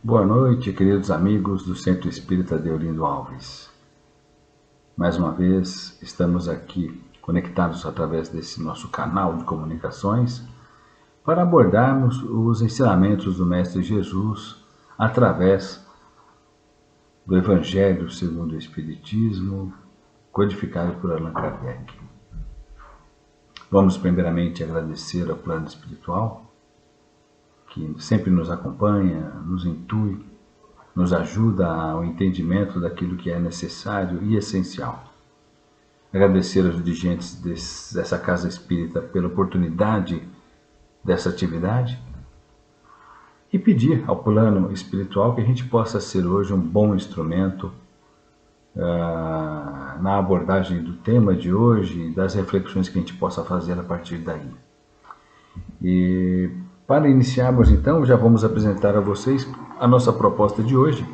Boa noite, queridos amigos do Centro Espírita Deolindo Alves. Mais uma vez, estamos aqui conectados através desse nosso canal de comunicações para abordarmos os ensinamentos do Mestre Jesus através do Evangelho segundo o Espiritismo, codificado por Allan Kardec. Vamos primeiramente agradecer ao plano espiritual, que sempre nos acompanha, nos intui, nos ajuda ao entendimento daquilo que é necessário e essencial. Agradecer aos dirigentes dessa casa espírita pela oportunidade dessa atividade e pedir ao plano espiritual que a gente possa ser hoje um bom instrumento na abordagem do tema de hoje e das reflexões que a gente possa fazer a partir daí. E para iniciarmos então, já vamos apresentar a vocês a nossa proposta de hoje.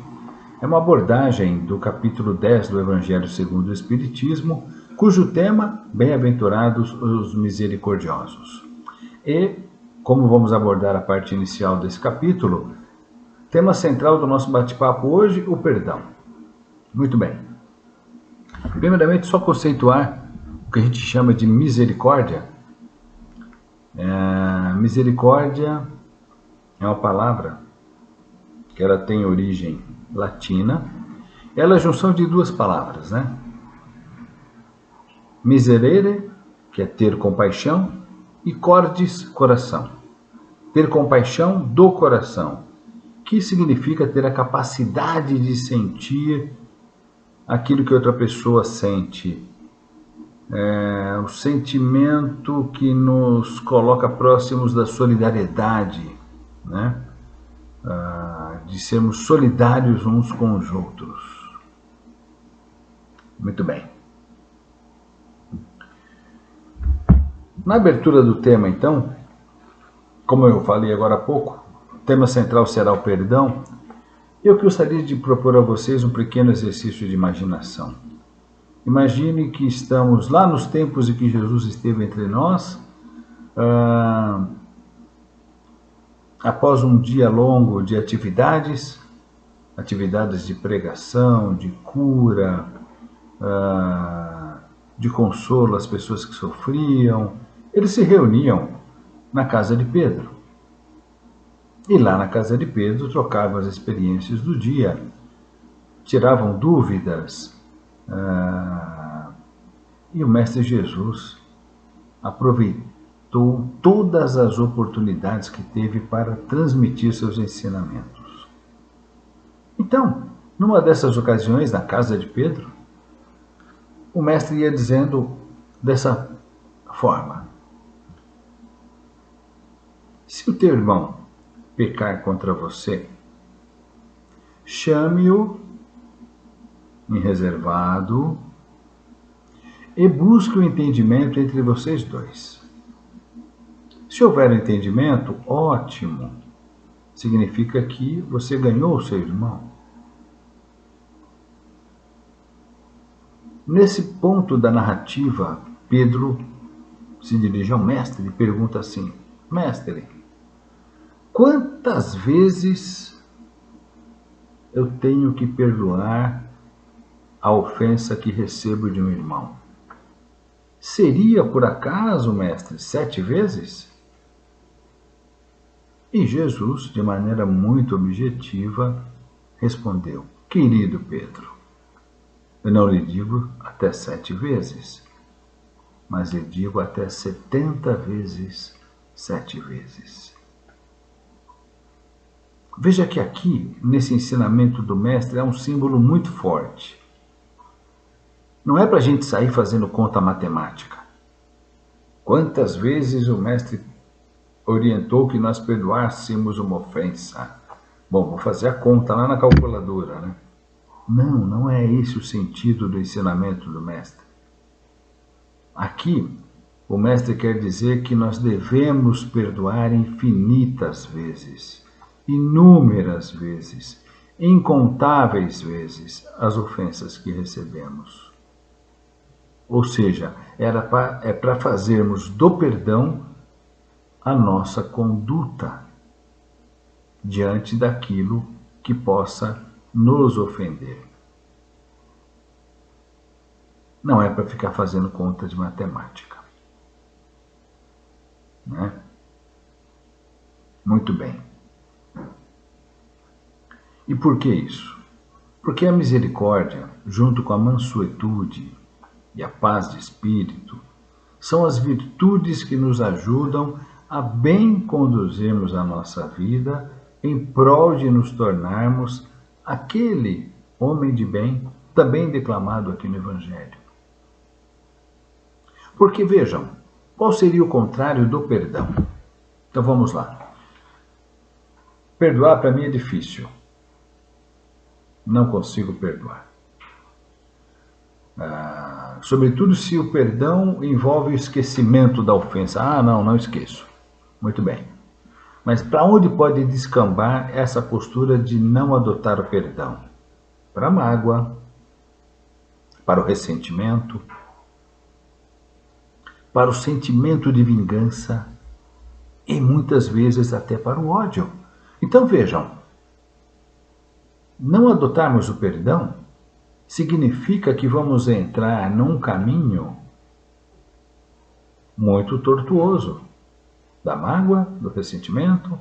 É uma abordagem do capítulo 10 do Evangelho segundo o Espiritismo, cujo tema, Bem-aventurados os misericordiosos. E, como vamos abordar a parte inicial desse capítulo, tema central do nosso bate-papo hoje, o perdão. Muito bem. Primeiramente, só conceituar o que a gente chama de misericórdia. Misericórdia é uma palavra que ela tem origem latina. Ela é a junção de duas palavras, né? Miserere, que é ter compaixão, e cordis, coração. Ter compaixão do coração, que significa ter a capacidade de sentir aquilo que outra pessoa sente. O sentimento que nos coloca próximos da solidariedade, né? De sermos solidários uns com os outros. Muito bem. Na abertura do tema, então, como eu falei agora há pouco, o tema central será o perdão. Eu gostaria de propor a vocês um pequeno exercício de imaginação. Imagine que estamos lá nos tempos em que Jesus esteve entre nós, após um dia longo de atividades de pregação, de cura, de consolo às pessoas que sofriam. Eles se reuniam na casa de Pedro. E lá na casa de Pedro trocavam as experiências do dia, tiravam dúvidas, e o Mestre Jesus aproveitou todas as oportunidades que teve para transmitir seus ensinamentos. Então, numa dessas ocasiões, na casa de Pedro, o Mestre ia dizendo dessa forma: se o teu irmão pecar contra você, chame-o em reservado e busque o entendimento entre vocês dois. Se houver entendimento, ótimo. Significa que você ganhou o seu irmão. Nesse ponto da narrativa, Pedro se dirige ao mestre e pergunta assim: Mestre, quantas vezes eu tenho que perdoar a ofensa que recebo de um irmão? Seria, por acaso, mestre, 7 vezes? E Jesus, de maneira muito objetiva, respondeu: Querido Pedro, eu não lhe digo até 7 vezes, mas lhe digo até 70 vezes 7 vezes. Veja que aqui, nesse ensinamento do mestre, é um símbolo muito forte. Não é para a gente sair fazendo conta matemática. Quantas vezes o mestre orientou que nós perdoássemos uma ofensa? Bom, vou fazer a conta lá na calculadora, né? Não é esse o sentido do ensinamento do mestre. Aqui, o mestre quer dizer que nós devemos perdoar infinitas vezes, inúmeras vezes, incontáveis vezes as ofensas que recebemos. Ou seja, é para fazermos do perdão a nossa conduta diante daquilo que possa nos ofender. Não é para ficar fazendo conta de matemática, né? Muito bem. E por que isso? Porque a misericórdia, junto com a mansuetude e a paz de espírito, são as virtudes que nos ajudam a bem conduzirmos a nossa vida em prol de nos tornarmos aquele homem de bem também declamado aqui no Evangelho. Porque vejam, qual seria o contrário do perdão? Então vamos lá. Perdoar para mim é difícil. Não consigo perdoar. Sobretudo se o perdão envolve o esquecimento da ofensa. Não esqueço. Muito bem. Mas para onde pode descambar essa postura de não adotar o perdão? Para a mágoa, para o ressentimento, para o sentimento de vingança e muitas vezes até para o ódio. Então vejam, não adotarmos o perdão significa que vamos entrar num caminho muito tortuoso da mágoa, do ressentimento,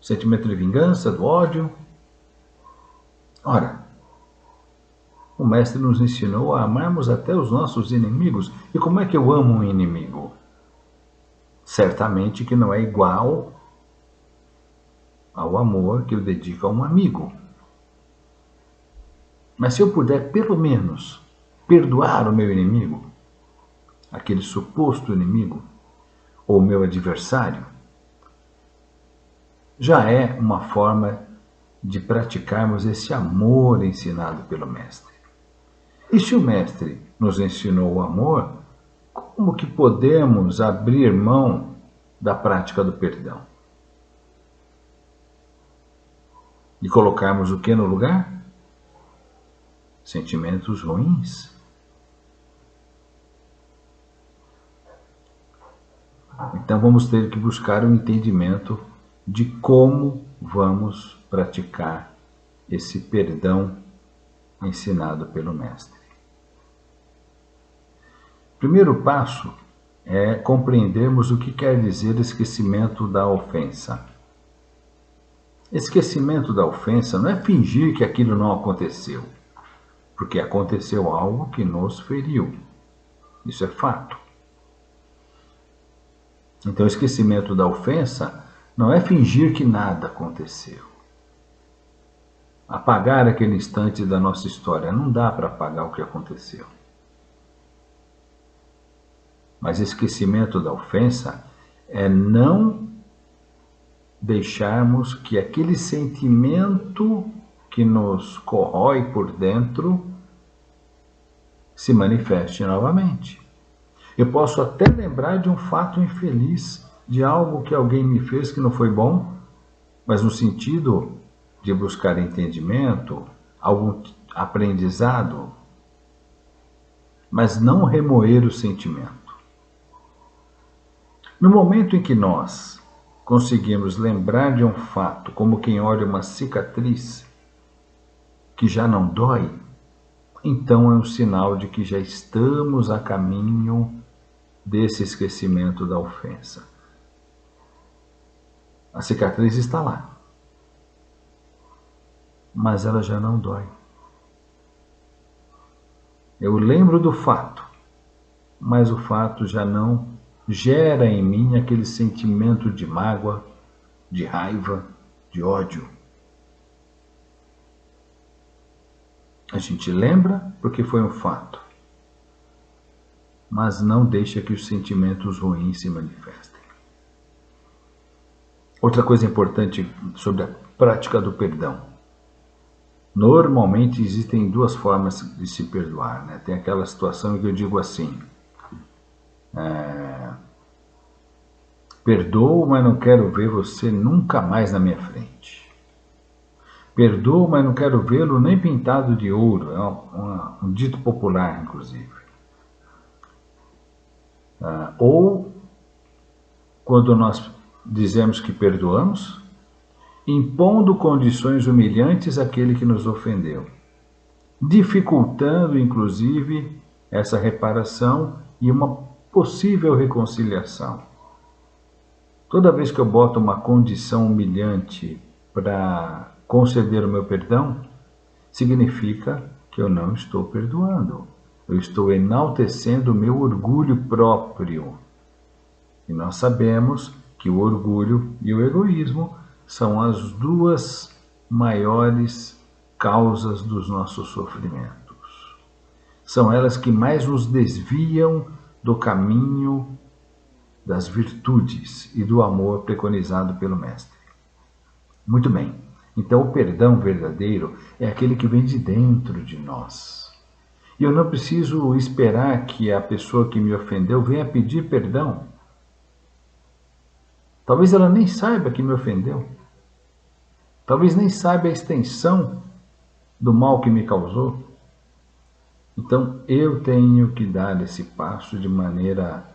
sentimento de vingança, do ódio. Ora, o Mestre nos ensinou a amarmos até os nossos inimigos. E como é que eu amo um inimigo? Certamente que não é igual ao amor que eu dedico a um amigo. Mas se eu puder, pelo menos, perdoar o meu inimigo, aquele suposto inimigo, ou meu adversário, já é uma forma de praticarmos esse amor ensinado pelo Mestre. E se o Mestre nos ensinou o amor, como que podemos abrir mão da prática do perdão? E colocarmos o que no lugar? Sentimentos ruins. Então vamos ter que buscar um entendimento de como vamos praticar esse perdão ensinado pelo Mestre. O primeiro passo é compreendermos o que quer dizer esquecimento da ofensa. Esquecimento da ofensa não é fingir que aquilo não aconteceu, porque aconteceu algo que nos feriu. Isso é fato. Então, o esquecimento da ofensa não é fingir que nada aconteceu. Apagar aquele instante da nossa história. Não dá para apagar o que aconteceu. Mas esquecimento da ofensa é não deixarmos que aquele sentimento que nos corrói por dentro se manifeste novamente. Eu posso até lembrar de um fato infeliz, de algo que alguém me fez que não foi bom, mas no sentido de buscar entendimento, algum aprendizado, mas não remoer o sentimento. No momento em que nós conseguimos lembrar de um fato, como quem olha uma cicatriz que já não dói, então é um sinal de que já estamos a caminho desse esquecimento da ofensa. A cicatriz está lá, mas ela já não dói. Eu lembro do fato, mas o fato já não gera em mim aquele sentimento de mágoa, de raiva, de ódio. A gente lembra porque foi um fato, mas não deixa que os sentimentos ruins se manifestem. Outra coisa importante sobre a prática do perdão. Normalmente existem duas formas de se perdoar, né? Tem aquela situação em que eu digo assim: perdoo, mas não quero ver você nunca mais na minha frente. Perdoo, mas não quero vê-lo nem pintado de ouro. É um dito popular, inclusive. Ou, quando nós dizemos que perdoamos, impondo condições humilhantes àquele que nos ofendeu, dificultando, inclusive, essa reparação e uma possível reconciliação. Toda vez que eu boto uma condição humilhante para conceder o meu perdão, significa que eu não estou perdoando. Eu estou enaltecendo o meu orgulho próprio. E nós sabemos que o orgulho e o egoísmo são as duas maiores causas dos nossos sofrimentos. São elas que mais nos desviam do caminho das virtudes e do amor preconizado pelo Mestre. Muito bem, então o perdão verdadeiro é aquele que vem de dentro de nós. E eu não preciso esperar que a pessoa que me ofendeu venha pedir perdão. Talvez ela nem saiba que me ofendeu. Talvez nem saiba a extensão do mal que me causou. Então eu tenho que dar esse passo de maneira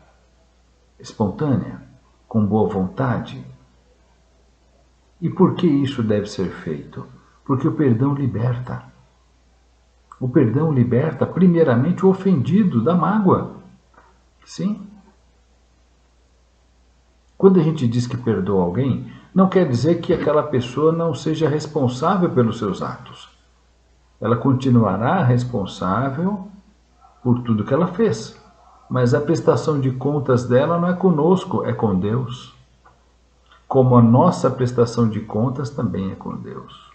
espontânea, com boa vontade. E por que isso deve ser feito? Porque o perdão liberta. O perdão liberta, primeiramente, o ofendido da mágoa. Sim. Quando a gente diz que perdoa alguém, não quer dizer que aquela pessoa não seja responsável pelos seus atos. Ela continuará responsável por tudo que ela fez. Mas a prestação de contas dela não é conosco, é com Deus. Como a nossa prestação de contas também é com Deus.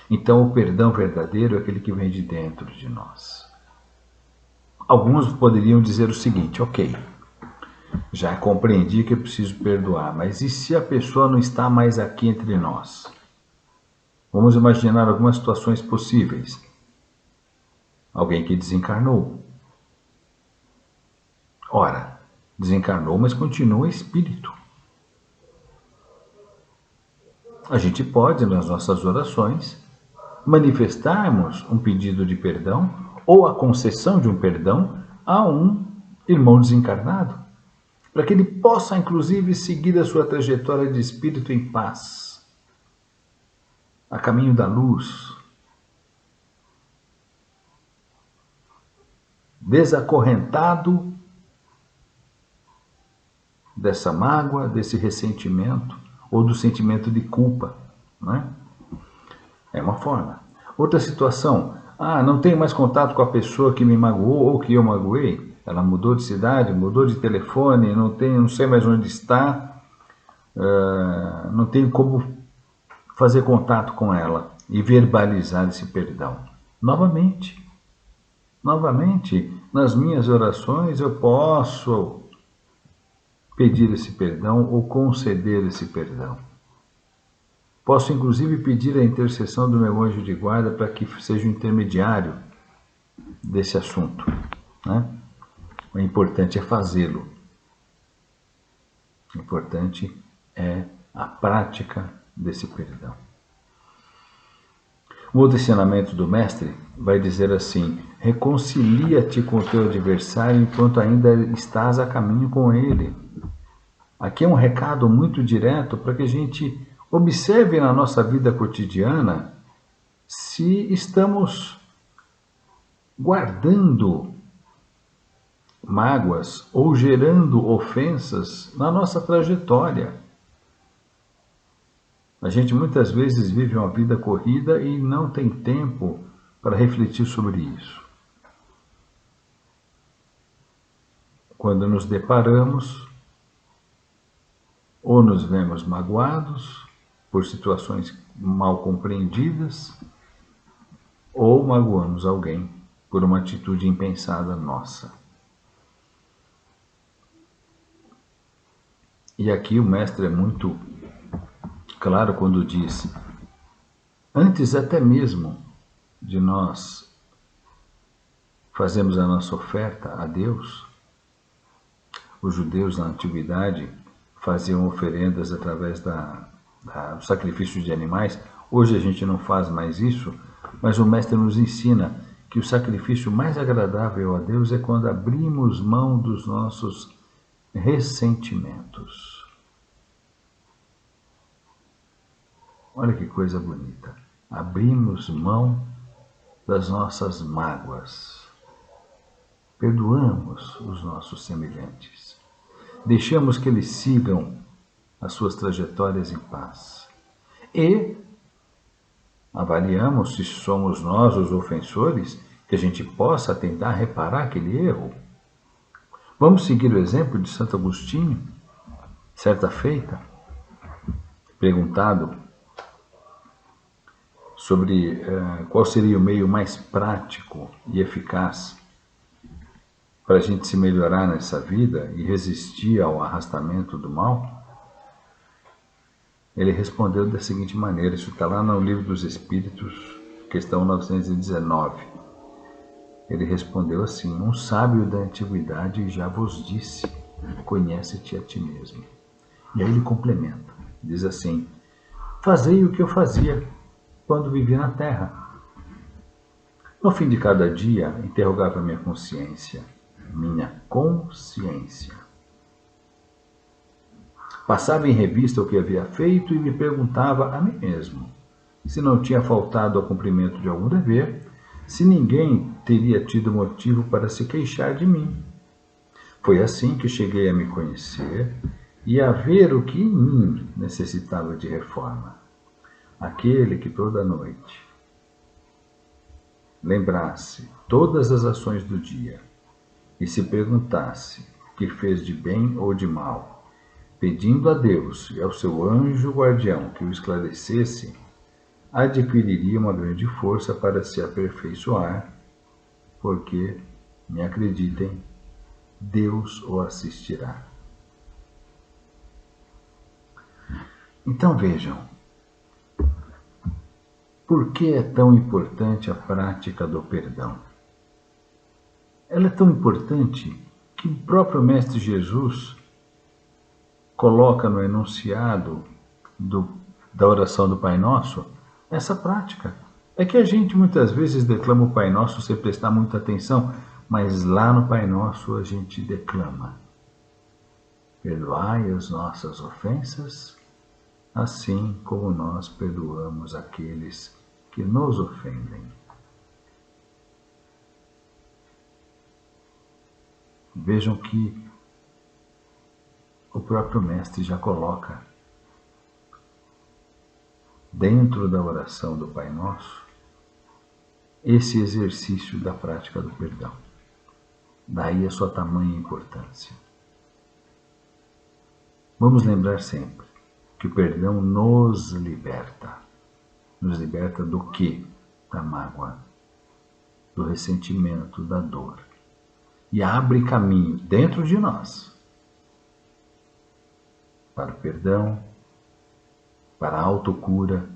Então o perdão verdadeiro é aquele que vem de dentro de nós. Alguns poderiam dizer o seguinte: ok, já compreendi que eu preciso perdoar, mas e se a pessoa não está mais aqui entre nós? Vamos imaginar algumas situações possíveis. Alguém que desencarnou. Ora, desencarnou, mas continua espírito. A gente pode, nas nossas orações, manifestarmos um pedido de perdão ou a concessão de um perdão a um irmão desencarnado, para que ele possa, inclusive, seguir a sua trajetória de espírito em paz, a caminho da luz, desacorrentado dessa mágoa, desse ressentimento ou do sentimento de culpa, não é? É uma forma. Outra situação, não tenho mais contato com a pessoa que me magoou ou que eu magoei. Ela mudou de cidade, mudou de telefone, não sei mais onde está, não tenho como fazer contato com ela e verbalizar esse perdão. Novamente, nas minhas orações eu posso pedir esse perdão ou conceder esse perdão. Posso, inclusive, pedir a intercessão do meu anjo de guarda para que seja o intermediário desse assunto, né? O importante é fazê-lo. O importante é a prática desse perdão. O outro ensinamento do Mestre vai dizer assim: reconcilia-te com o teu adversário enquanto ainda estás a caminho com ele. Aqui é um recado muito direto para que a gente observe na nossa vida cotidiana se estamos guardando mágoas ou gerando ofensas na nossa trajetória. A gente muitas vezes vive uma vida corrida e não tem tempo para refletir sobre isso. Quando nos deparamos, ou nos vemos magoados por situações mal compreendidas, ou magoamos alguém por uma atitude impensada nossa. E aqui o Mestre é muito claro quando diz: antes até mesmo de nós fazermos a nossa oferta a Deus, os judeus na antiguidade faziam oferendas através do sacrifício de animais. Hoje a gente não faz mais isso, mas o Mestre nos ensina que o sacrifício mais agradável a Deus é quando abrimos mão dos nossos ressentimentos. Olha que coisa bonita. Abrimos mão das nossas mágoas. Perdoamos os nossos semelhantes. Deixamos que eles sigam as suas trajetórias em paz. E avaliamos se somos nós os ofensores, que a gente possa tentar reparar aquele erro. Vamos seguir o exemplo de Santo Agostinho, certa feita, perguntado sobre qual seria o meio mais prático e eficaz para a gente se melhorar nessa vida e resistir ao arrastamento do mal. Ele respondeu da seguinte maneira, isso está lá no Livro dos Espíritos, questão 919. Ele respondeu assim: um sábio da antiguidade já vos disse, conhece-te a ti mesmo. E aí ele complementa, diz assim: fazei o que eu fazia quando vivia na terra. No fim de cada dia, interrogava minha consciência. Passava em revista o que havia feito e me perguntava a mim mesmo se não tinha faltado ao cumprimento de algum dever, se ninguém teria tido motivo para se queixar de mim. Foi assim que cheguei a me conhecer e a ver o que em mim necessitava de reforma. Aquele que toda noite lembrasse todas as ações do dia e se perguntasse o que fez de bem ou de mal, pedindo a Deus e ao seu anjo guardião que o esclarecesse, adquiriria uma grande força para se aperfeiçoar, porque, me acreditem, Deus o assistirá. Então vejam, por que é tão importante a prática do perdão? Ela é tão importante que o próprio Mestre Jesus coloca no enunciado da oração do Pai Nosso essa prática. É que a gente muitas vezes declama o Pai Nosso sem prestar muita atenção, mas lá no Pai Nosso a gente declama: perdoai as nossas ofensas, assim como nós perdoamos aqueles que nos ofendem. Vejam que o próprio Mestre já coloca dentro da oração do Pai Nosso esse exercício da prática do perdão. Daí a sua tamanha importância. Vamos lembrar sempre que o perdão nos liberta. Nos liberta do quê? Da mágoa, do ressentimento, da dor. E abre caminho dentro de nós para o perdão, para a autocura,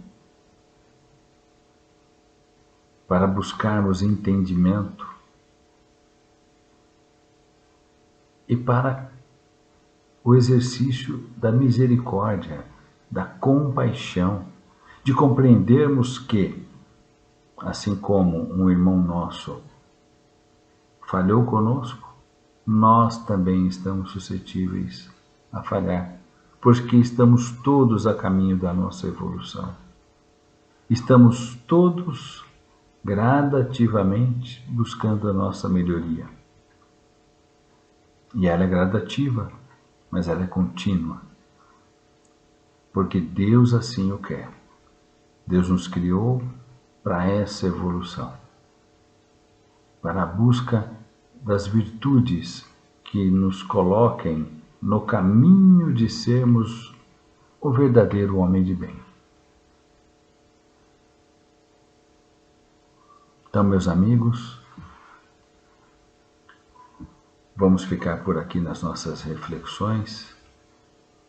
para buscarmos entendimento e para o exercício da misericórdia, da compaixão, de compreendermos que, assim como um irmão nosso falhou conosco, nós também estamos suscetíveis a falhar, porque estamos todos a caminho da nossa evolução. Estamos todos gradativamente buscando a nossa melhoria. E ela é gradativa, mas ela é contínua, porque Deus assim o quer. Deus nos criou para essa evolução, para a busca das virtudes que nos coloquem no caminho de sermos o verdadeiro homem de bem. Então, meus amigos, vamos ficar por aqui nas nossas reflexões,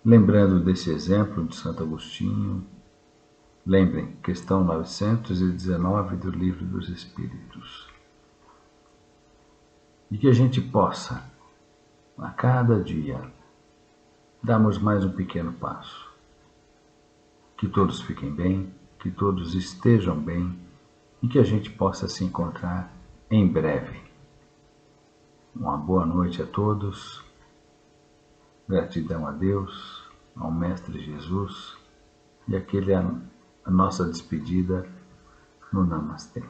lembrando desse exemplo de Santo Agostinho. Lembrem, questão 919 do Livro dos Espíritos. E que a gente possa, a cada dia, darmos mais um pequeno passo. Que todos fiquem bem, que todos estejam bem e que a gente possa se encontrar em breve. Uma boa noite a todos. Gratidão a Deus, ao Mestre Jesus e aquele a nossa despedida no Namastê.